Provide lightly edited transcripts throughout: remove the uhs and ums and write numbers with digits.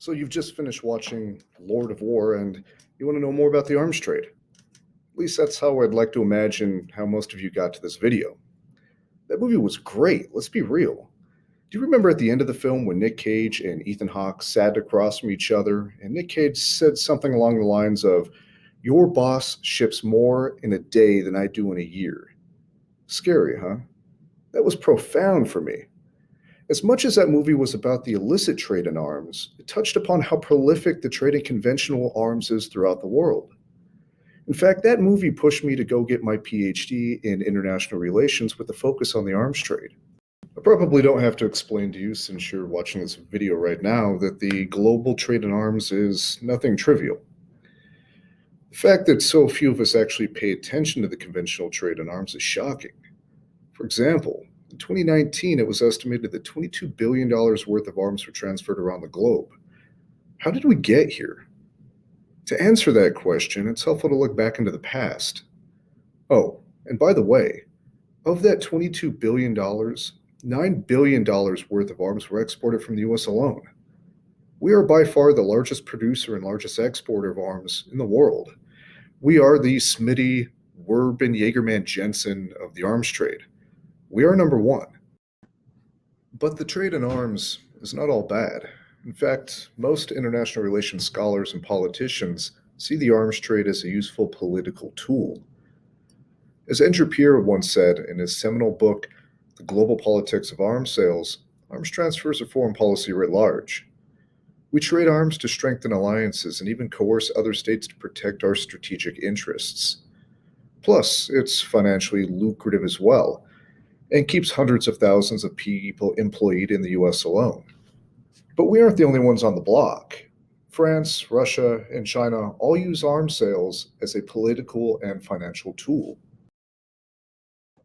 So you've just finished watching Lord of War and you want to know more about the arms trade. At least that's how I'd like to imagine how most of you got to this video. That movie was great, let's be real. Do you remember at the end of the film when Nick Cage and Ethan Hawke sat across from each other and Nick Cage said something along the lines of, "Your boss ships more in a day than I do in a year." Scary, huh? That was profound for me. As much as that movie was about the illicit trade in arms, it touched upon how prolific the trade in conventional arms is throughout the world. In fact, that movie pushed me to go get my PhD in international relations with a focus on the arms trade. I probably don't have to explain to you, since you're watching this video right now, that the global trade in arms is nothing trivial. The fact that so few of us actually pay attention to the conventional trade in arms is shocking. For example, in 2019, it was estimated that $22 billion worth of arms were transferred around the globe. How did we get here? To answer that question, it's helpful to look back into the past. Oh, and by the way, of that $22 billion, $9 billion worth of arms were exported from the US alone. We are by far the largest producer and largest exporter of arms in the world. We are the Smitty, Werben, Jaegerman, Jensen of the arms trade. We are number one. But the trade in arms is not all bad. In fact, most international relations scholars and politicians see the arms trade as a useful political tool. As Andrew Pierre once said in his seminal book, The Global Politics of Arms Sales, arms transfers are foreign policy writ large. We trade arms to strengthen alliances and even coerce other states to protect our strategic interests. Plus, it's financially lucrative as well, and keeps hundreds of thousands of people employed in the US alone. But we aren't the only ones on the block. France, Russia, and China all use arms sales as a political and financial tool.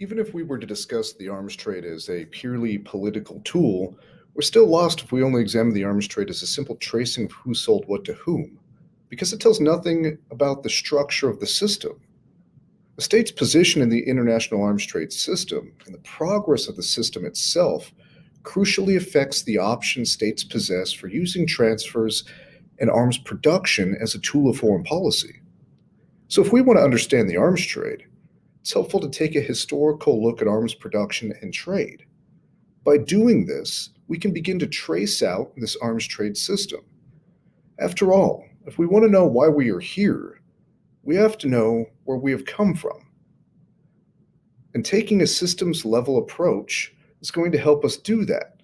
Even if we were to discuss the arms trade as a purely political tool, we're still lost if we only examine the arms trade as a simple tracing of who sold what to whom, because it tells nothing about the structure of the system. A state's position in the international arms trade system and the progress of the system itself crucially affects the options states possess for using transfers and arms production as a tool of foreign policy. So if we want to understand the arms trade, it's helpful to take a historical look at arms production and trade. By doing this, we can begin to trace out this arms trade system. After all, if we want to know why we are here, we have to know where we have come from. And taking a systems level approach is going to help us do that.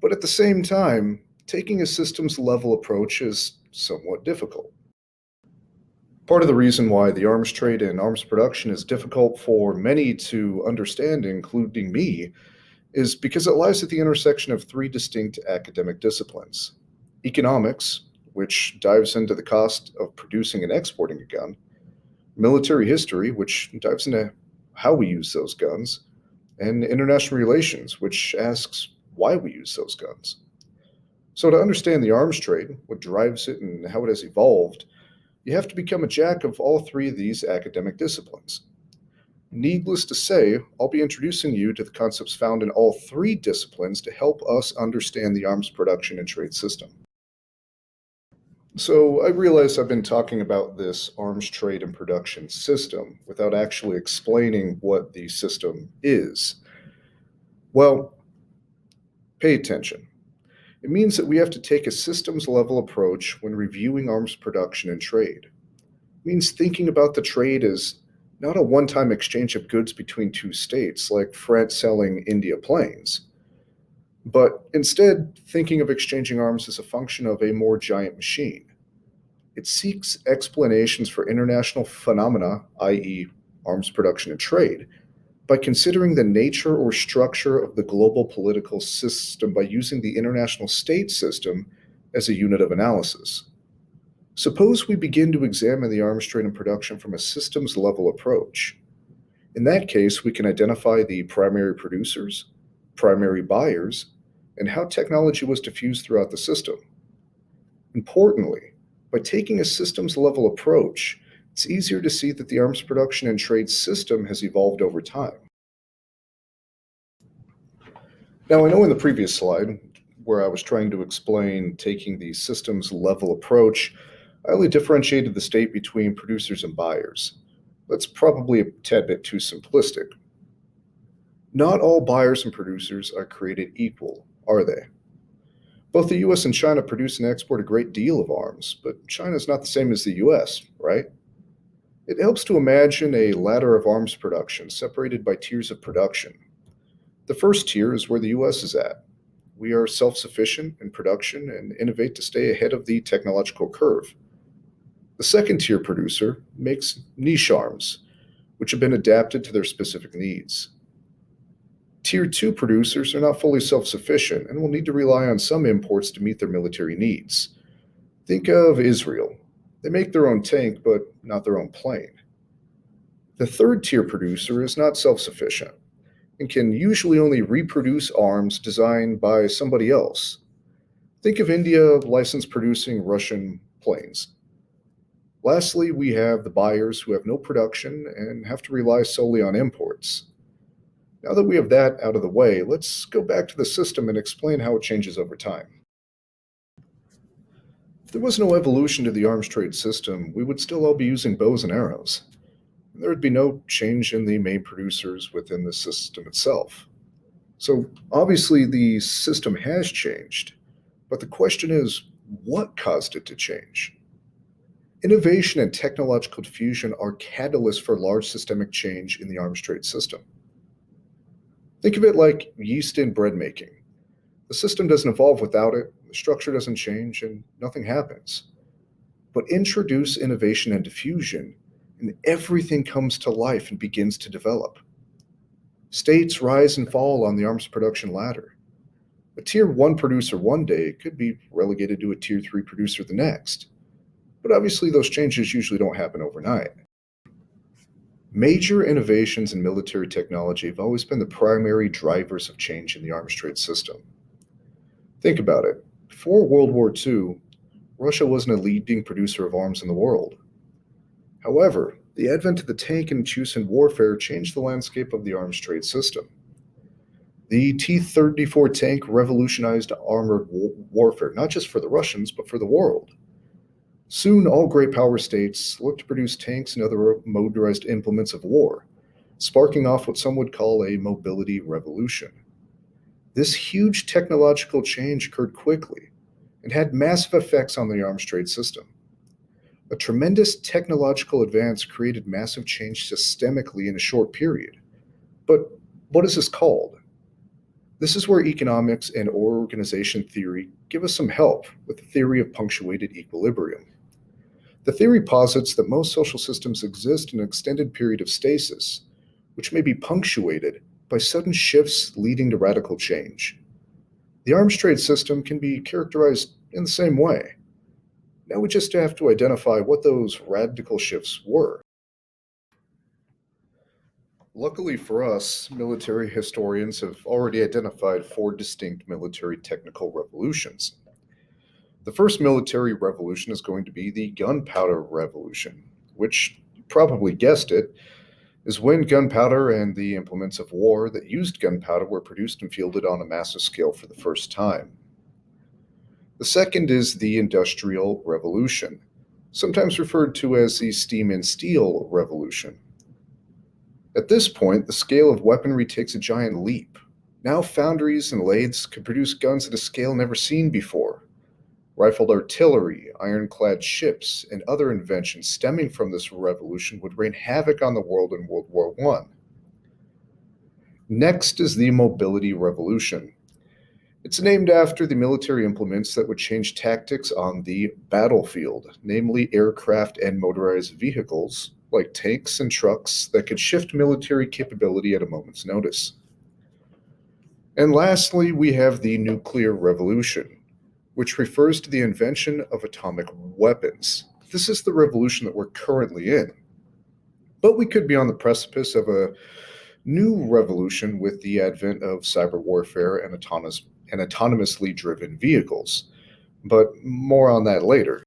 But at the same time, taking a systems level approach is somewhat difficult. Part of the reason why the arms trade and arms production is difficult for many to understand, including me, is because it lies at the intersection of three distinct academic disciplines: economics, which dives into the cost of producing and exporting a gun; military history, which dives into how we use those guns; and international relations, which asks why we use those guns. So to understand the arms trade, what drives it, and how it has evolved, you have to become a jack of all three of these academic disciplines. Needless to say, I'll be introducing you to the concepts found in all three disciplines to help us understand the arms production and trade system. So I realize I've been talking about this arms trade and production system without actually explaining what the system is. Well, pay attention. It means that we have to take a systems level approach when reviewing arms production and trade. It means thinking about the trade as not a one-time exchange of goods between two states like France selling India planes, but instead thinking of exchanging arms as a function of a more giant machine. It seeks explanations for international phenomena, i.e., arms production and trade, by considering the nature or structure of the global political system by using the international state system as a unit of analysis. Suppose we begin to examine the arms trade and production from a systems level approach. In that case, we can identify the primary producers, primary buyers, and how technology was diffused throughout the system. Importantly, by taking a systems level approach, it's easier to see that the arms production and trade system has evolved over time. Now, I know in the previous slide, where I was trying to explain taking the systems level approach, I only differentiated the state between producers and buyers. That's probably a tad bit too simplistic. Not all buyers and producers are created equal, are they? Both the US and China produce and export a great deal of arms, but China is not the same as the US, right? It helps to imagine a ladder of arms production separated by tiers of production. The first tier is where the US is at. We are self sufficient in production and innovate to stay ahead of the technological curve. The second tier producer makes niche arms, which have been adapted to their specific needs. Tier 2 producers are not fully self sufficient and will need to rely on some imports to meet their military needs. Think of Israel. They make their own tank, but not their own plane. The third tier producer is not self sufficient and can usually only reproduce arms designed by somebody else. Think of India licensed producing Russian planes. Lastly, we have the buyers who have no production and have to rely solely on imports. Now that we have that out of the way, let's go back to the system and explain how it changes over time. If there was no evolution to the arms trade system, we would still all be using bows and arrows. There would be no change in the main producers within the system itself. So obviously the system has changed, but the question is, what caused it to change? Innovation and technological diffusion are catalysts for large systemic change in the arms trade system. Think of it like yeast in bread making. The system doesn't evolve without it, the structure doesn't change, and nothing happens. But introduce innovation and diffusion, and everything comes to life and begins to develop. States rise and fall on the arms production ladder. A tier 1 producer one day could be relegated to a tier 3 producer the next. But obviously, those changes usually don't happen overnight. Major innovations in military technology have always been the primary drivers of change in the arms trade system. Think about it. Before World War II, Russia wasn't a leading producer of arms in the world. However, the advent of the tank and its use in warfare changed the landscape of the arms trade system. The T-34 tank revolutionized armored warfare, not just for the Russians, but for the world. Soon, all great power states looked to produce tanks and other motorized implements of war, sparking off what some would call a mobility revolution. This huge technological change occurred quickly and had massive effects on the arms trade system. A tremendous technological advance created massive change systemically in a short period. But what is this called? This is where economics and organization theory give us some help with the theory of punctuated equilibrium. The theory posits that most social systems exist in an extended period of stasis, which may be punctuated by sudden shifts leading to radical change. The arms trade system can be characterized in the same way. Now we just have to identify what those radical shifts were. Luckily for us, military historians have already identified 4 distinct military technical revolutions. The first military revolution is going to be the gunpowder revolution, which, you probably guessed it, is when gunpowder and the implements of war that used gunpowder were produced and fielded on a massive scale for the first time. The second is the Industrial Revolution, sometimes referred to as the Steam and Steel Revolution. At this point, the scale of weaponry takes a giant leap. Now foundries and lathes could produce guns at a scale never seen before. Rifled artillery, ironclad ships, and other inventions stemming from this revolution would rain havoc on the world in World War I. Next is the Mobility Revolution. It's named after the military implements that would change tactics on the battlefield, namely aircraft and motorized vehicles, like tanks and trucks that could shift military capability at a moment's notice. And lastly, we have the Nuclear Revolution, which refers to the invention of atomic weapons. This is the revolution that we're currently in. But we could be on the precipice of a new revolution with the advent of cyber warfare and autonomously driven vehicles. But more on that later.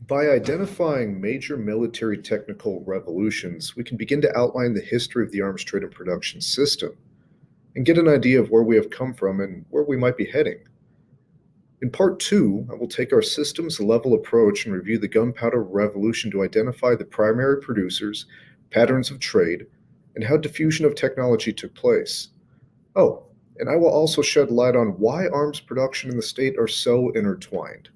By identifying major military technical revolutions, we can begin to outline the history of the arms trade and production system. and get an idea of where we have come from and where we might be heading. In part two, I will take our systems level approach and review the gunpowder revolution to identify the primary producers, patterns of trade, and how diffusion of technology took place. Oh, and I will also shed light on why arms production in the state are so intertwined.